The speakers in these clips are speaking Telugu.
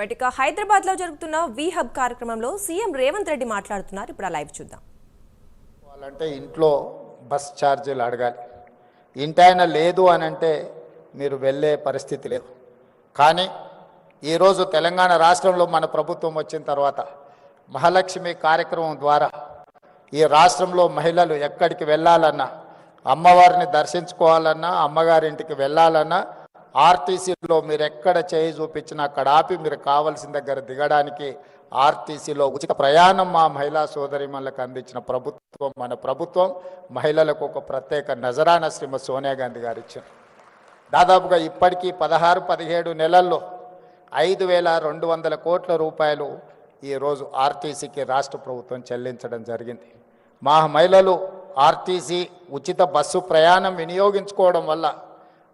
రైట్, ఇక హైదరాబాద్ లో జరుగుతున్న వి హబ్ కార్యక్రమంలో సీఎం రేవంత్ రెడ్డి మాట్లాడుతున్నారు. ఇప్పుడు ఆ లైవ్ చూద్దాం. వాళ్ళంటే ఇంట్లో బస్ ఛార్జీలు అడగాలి, ఇంటైనా లేదు అని అంటే మీరు వెళ్ళే పరిస్థితి లేదు. కానీ ఈరోజు తెలంగాణ రాష్ట్రంలో మన ప్రభుత్వం వచ్చిన తర్వాత మహాలక్ష్మి కార్యక్రమం ద్వారా ఈ రాష్ట్రంలో మహిళలు ఎక్కడికి వెళ్ళాలన్నా, అమ్మవారిని దర్శించుకోవాలన్నా, అమ్మగారింటికి వెళ్ళాలన్నా ఆర్టీసీలో మీరు ఎక్కడ చేయి చూపించినా అక్కడ ఆపి మీరు కావాల్సిన దగ్గర దిగడానికి ఆర్టీసీలో ఉచిత ప్రయాణం మా మహిళా సోదరిమణులకు అందించిన ప్రభుత్వం మన ప్రభుత్వం. మహిళలకు ఒక ప్రత్యేక నజరాన శ్రీమతి సోనియా గాంధీ గారు ఇచ్చారు. దాదాపుగా ఇప్పటికీ 16-17 నెలల్లో 5,200 కోట్ల రూపాయలు ఈరోజు ఆర్టీసీకి రాష్ట్ర ప్రభుత్వం చెల్లించడం జరిగింది. మా మహిళలు ఆర్టీసీ ఉచిత బస్సు ప్రయాణం వినియోగించుకోవడం వల్ల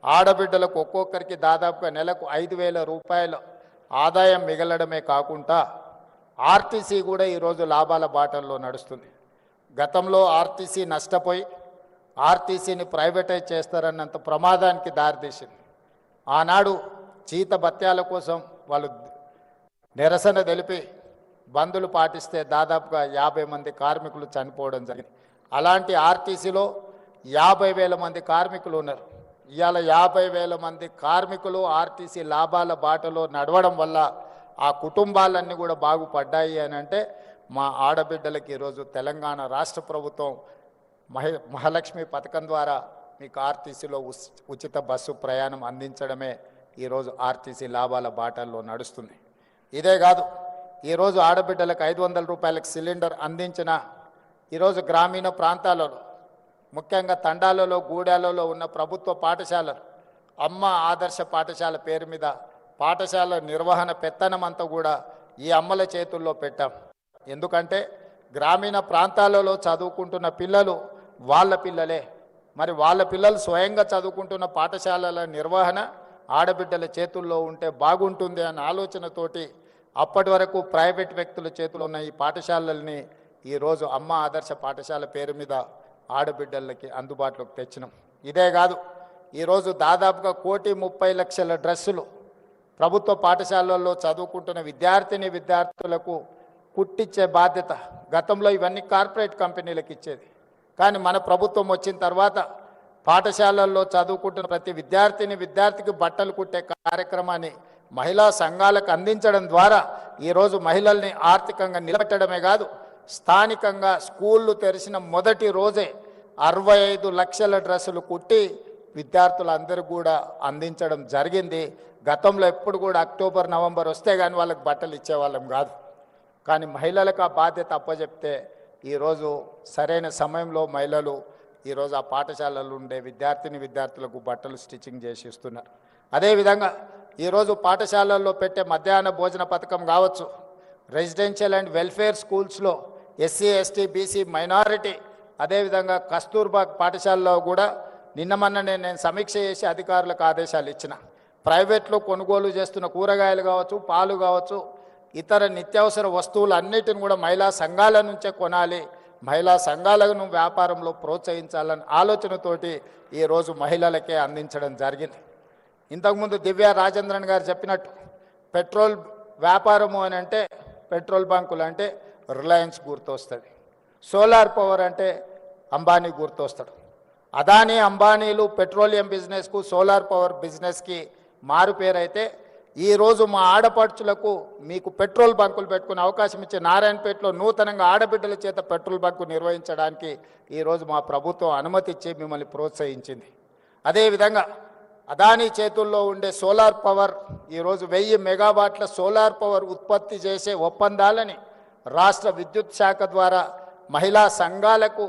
ఆడబిడ్డలకు ఒక్కొక్కరికి దాదాపుగా నెలకు 5,000 రూపాయల ఆదాయం మిగలడమే కాకుండా ఆర్టీసీ కూడా ఈరోజు లాభాల బాటల్లో నడుస్తుంది. గతంలో ఆర్టీసీ నష్టపోయి ఆర్టీసీని ప్రైవేటైజ్ చేస్తారన్నంత ప్రమాదానికి దారితీసింది. ఆనాడు జీత భత్యాల కోసం వాళ్ళు నిరసన తెలిపి బందులు పాటిస్తే దాదాపుగా 50 మంది కార్మికులు చనిపోవడం జరిగింది. అలాంటి ఆర్టీసీలో 50,000 మంది కార్మికులు ఉన్నారు. ఇవాళ 50,000 మంది కార్మికులు ఆర్టీసీ లాభాల బాటలో నడవడం వల్ల ఆ కుటుంబాలన్నీ కూడా బాగుపడ్డాయి అని అంటే మా ఆడబిడ్డలకి ఈరోజు తెలంగాణ రాష్ట్ర ప్రభుత్వం మహాలక్ష్మి పథకం ద్వారా మీకు ఆర్టీసీలో ఉచిత బస్సు ప్రయాణం అందించడమే ఈరోజు ఆర్టీసీ లాభాల బాటల్లో నడుస్తుంది. ఇదే కాదు, ఈరోజు ఆడబిడ్డలకు 500 రూపాయలకు సిలిండర్ అందించిన ఈరోజు గ్రామీణ ప్రాంతాలలో ముఖ్యంగా తండాలలో గూడాలలో ఉన్న ప్రభుత్వ పాఠశాలలు అమ్మ ఆదర్శ పాఠశాల పేరు మీద పాఠశాల నిర్వహణ పెత్తనం అంతా కూడా ఈ అమ్మల చేతుల్లో పెట్టాం. ఎందుకంటే గ్రామీణ ప్రాంతాలలో చదువుకుంటున్న పిల్లలు వాళ్ళ పిల్లలే, మరి వాళ్ళ పిల్లలు స్వయంగా చదువుకుంటున్న పాఠశాలల నిర్వహణ ఆడబిడ్డల చేతుల్లో ఉంటే బాగుంటుంది అన్న ఆలోచనతోటి అప్పటి వరకు ప్రైవేట్ వ్యక్తుల చేతుల్లో ఉన్న ఈ పాఠశాలల్ని ఈరోజు అమ్మ ఆదర్శ పాఠశాల పేరు మీద ఆడబిడ్డలకి అందుబాటులోకి తెచ్చినాం. ఇదే కాదు, ఈరోజు దాదాపుగా 1,30,00,000 డ్రెస్సులు ప్రభుత్వ పాఠశాలల్లో చదువుకుంటున్న విద్యార్థులకు కుట్టించే బాధ్యత. గతంలో ఇవన్నీ కార్పొరేట్ కంపెనీలకు ఇచ్చేది, కానీ మన ప్రభుత్వం వచ్చిన తర్వాత పాఠశాలల్లో చదువుకుంటున్న ప్రతి విద్యార్థికి బట్టలు కుట్టే కార్యక్రమాన్ని మహిళా సంఘాలకు అందించడం ద్వారా ఈరోజు మహిళల్ని ఆర్థికంగా నిలబెట్టడమే కాదు, స్థానికంగా స్కూళ్ళు తెరిచిన మొదటి రోజే 65 లక్షల డ్రెస్సులు కుట్టి విద్యార్థులందరూ కూడా అందించడం జరిగింది. గతంలో ఎప్పుడు కూడా అక్టోబర్ నవంబర్ వస్తే కానీ వాళ్ళకి బట్టలు ఇచ్చేవాళ్ళం కాదు. కానీ మహిళలకు ఆ బాధ్యత అప్పచెప్తే ఈరోజు సరైన సమయంలో మహిళలు ఈరోజు ఆ పాఠశాలలు ఉండే విద్యార్థులకు బట్టలు స్టిచ్చింగ్ చేసి ఇస్తున్నారు. అదేవిధంగా ఈరోజు పాఠశాలల్లో పెట్టే మధ్యాహ్న భోజన పథకం కావచ్చు, రెసిడెన్షియల్ అండ్ వెల్ఫేర్ స్కూల్స్లో ఎస్సీ ఎస్టీ బీసీ మైనారిటీ, అదేవిధంగా కస్తూర్బా పాఠశాలలో కూడా నిన్నమన్ననే నేను సమీక్ష చేసి అధికారులకు ఆదేశాలు ఇచ్చిన. ప్రైవేట్లో కొనుగోలు చేస్తున్న కూరగాయలు కావచ్చు, పాలు కావచ్చు, ఇతర నిత్యావసర వస్తువులు అన్నిటిని కూడా మహిళా సంఘాల నుంచే కొనాలి, మహిళా సంఘాలను వ్యాపారంలో ప్రోత్సహించాలని ఆలోచనతోటి ఈరోజు మహిళలకే అందించడం జరిగింది. ఇంతకుముందు దివ్య రాజేంద్రన్ గారు చెప్పినట్టు పెట్రోల్ వ్యాపారము అని అంటే పెట్రోల్ బంకులు అంటే రిలయన్స్ గుర్తొస్తుంది, సోలార్ పవర్ అంటే అంబానీ గుర్తొస్తాడు. అదానీ అంబానీలు పెట్రోలియం బిజినెస్కు సోలార్ పవర్ బిజినెస్కి మారు పేరైతే ఈరోజు మా ఆడపడుచులకు మీకు పెట్రోల్ బంకులు పెట్టుకునే అవకాశం ఇచ్చే నారాయణపేటలో నూతనంగా ఆడబిడ్డల చేత పెట్రోల్ బంకు నిర్వహించడానికి ఈరోజు మా ప్రభుత్వం అనుమతి ఇచ్చి మిమ్మల్ని ప్రోత్సహించింది. అదేవిధంగా అదానీ చేతుల్లో ఉండే సోలార్ పవర్ ఈరోజు 1000 మెగావాట్ల సోలార్ పవర్ ఉత్పత్తి చేసే ఒప్పందాలని రాష్ట్ర విద్యుత్ శాఖ ద్వారా మహిళా సంఘాలకు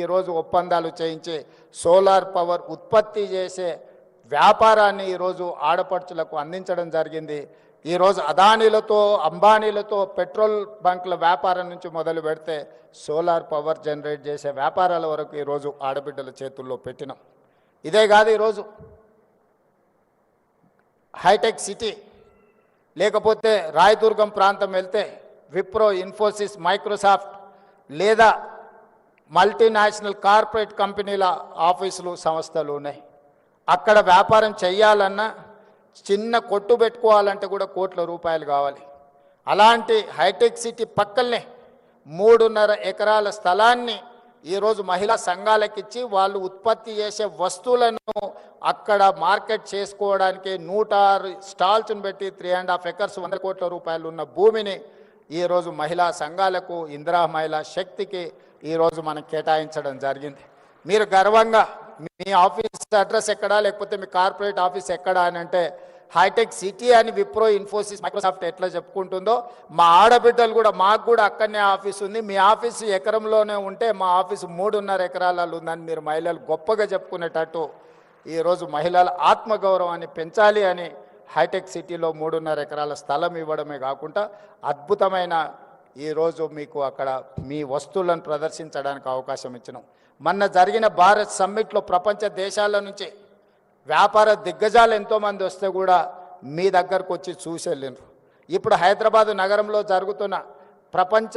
ఈరోజు ఒప్పందాలు చేయించి సోలార్ పవర్ ఉత్పత్తి చేసే వ్యాపారాన్ని ఈరోజు ఆడపడుచులకు అందించడం జరిగింది. ఈరోజు అదానీలతో అంబానీలతో పెట్రోల్ బంకుల వ్యాపారం నుంచి మొదలు పెడితే సోలార్ పవర్ జనరేట్ చేసే వ్యాపారాల వరకు ఈరోజు ఆడబిడ్డల చేతుల్లో పెట్టినాం. ఇదే కాదు, ఈరోజు హైటెక్ సిటీ లేకపోతే రాయదుర్గం ప్రాంతం వెళ్తే విప్రో, ఇన్ఫోసిస్, మైక్రోసాఫ్ట్ లేదా మల్టీనేషనల్ కార్పొరేట్ కంపెనీల ఆఫీసులు సంస్థలు ఉన్నాయి. అక్కడ వ్యాపారం చేయాలన్నా చిన్న కొట్టు పెట్టుకోవాలంటే కూడా కోట్ల రూపాయలు కావాలి. అలాంటి హైటెక్ సిటీ పక్కనే 3.5 ఎకరాల స్థలాన్ని ఈరోజు మహిళా సంఘాలకు ఇచ్చి వాళ్ళు ఉత్పత్తి చేసే వస్తువులను అక్కడ మార్కెట్ చేసుకోవడానికి 106 స్టాల్స్ను పెట్టి 3.5 ఎకర్స్ 100 కోట్ల రూపాయలు ఉన్న భూమిని ఈరోజు మహిళా సంఘాలకు ఇందిరా మహిళా శక్తికి ఈరోజు మనం కేటాయించడం జరిగింది. మీరు గర్వంగా మీ ఆఫీస్ అడ్రస్ ఎక్కడా, లేకపోతే మీ కార్పొరేట్ ఆఫీస్ ఎక్కడా అని అంటే హైటెక్ సిటీ అని విప్రో, ఇన్ఫోసిస్, మైక్రోసాఫ్ట్ ఎట్లా చెప్పుకుంటుందో మా ఆడబిడ్డలు కూడా, మాకు కూడా అక్కడనే ఆఫీస్ ఉంది. మీ ఆఫీసు ఎకరంలోనే ఉంటే మా ఆఫీసు 3.5 ఎకరాలలో ఉందని మీరు మహిళలు గొప్పగా చెప్పుకునేటట్టు ఈరోజు మహిళల ఆత్మగౌరవాన్ని పెంచాలి అని హైటెక్ సిటీలో 3.5 ఎకరాల స్థలం ఇవ్వడమే కాకుండా అద్భుతమైన ఈరోజు మీకు అక్కడ మీ వస్తువులను ప్రదర్శించడానికి అవకాశం ఇచ్చినాం. మొన్న జరిగిన భారత్ సమ్మిట్లో ప్రపంచ దేశాల నుంచి వ్యాపార దిగ్గజాలు ఎంతోమంది వస్తే కూడా మీ దగ్గరకు వచ్చి చూసి వెళ్ళినారు. ఇప్పుడు హైదరాబాదు నగరంలో జరుగుతున్న ప్రపంచ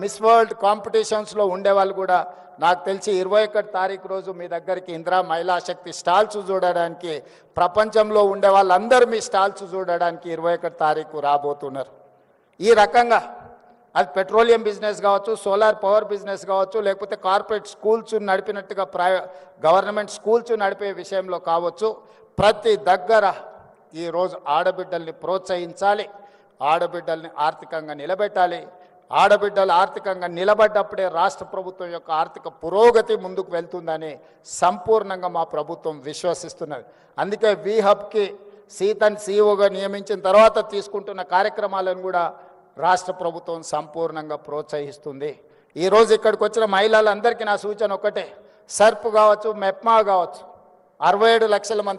మిస్ వరల్డ్ కాంపిటీషన్స్లో ఉండేవాళ్ళు కూడా నాకు తెలిసి 21 తారీఖు రోజు మీ దగ్గరికి ఇందిరా మహిళా శక్తి స్టాల్స్ చూడడానికి, ప్రపంచంలో ఉండే వాళ్ళందరూ మీ స్టాల్స్ చూడడానికి 21 తారీఖు రాబోతున్నారు. ఈ రకంగా అది పెట్రోలియం బిజినెస్ కావచ్చు, సోలార్ పవర్ బిజినెస్ కావచ్చు, లేకపోతే కార్పొరేట్ స్కూల్స్ నడిపినట్టుగా గవర్నమెంట్ స్కూల్స్ నడిపే విషయంలో కావచ్చు, ప్రతి దగ్గర ఈరోజు ఆడబిడ్డల్ని ప్రోత్సహించాలి, ఆడబిడ్డల్ని ఆర్థికంగా నిలబెట్టాలి. ఆడబిడ్డలు ఆర్థికంగా నిలబడ్డప్పుడే రాష్ట్ర ప్రభుత్వం యొక్క ఆర్థిక పురోగతి ముందుకు వెళ్తుందని సంపూర్ణంగా మా ప్రభుత్వం విశ్వసిస్తున్నది. అందుకే వి హబ్కి సీతన్ సీఓగా నియమించిన తర్వాత తీసుకుంటున్న కార్యక్రమాలను కూడా రాష్ట్ర ప్రభుత్వం సంపూర్ణంగా ప్రోత్సహిస్తుంది. ఈరోజు ఇక్కడికి వచ్చిన మహిళలందరికీ నా సూచన ఒకటే, సర్ప్ కావచ్చు, మెప్మా కావచ్చు, 67 లక్షల మంది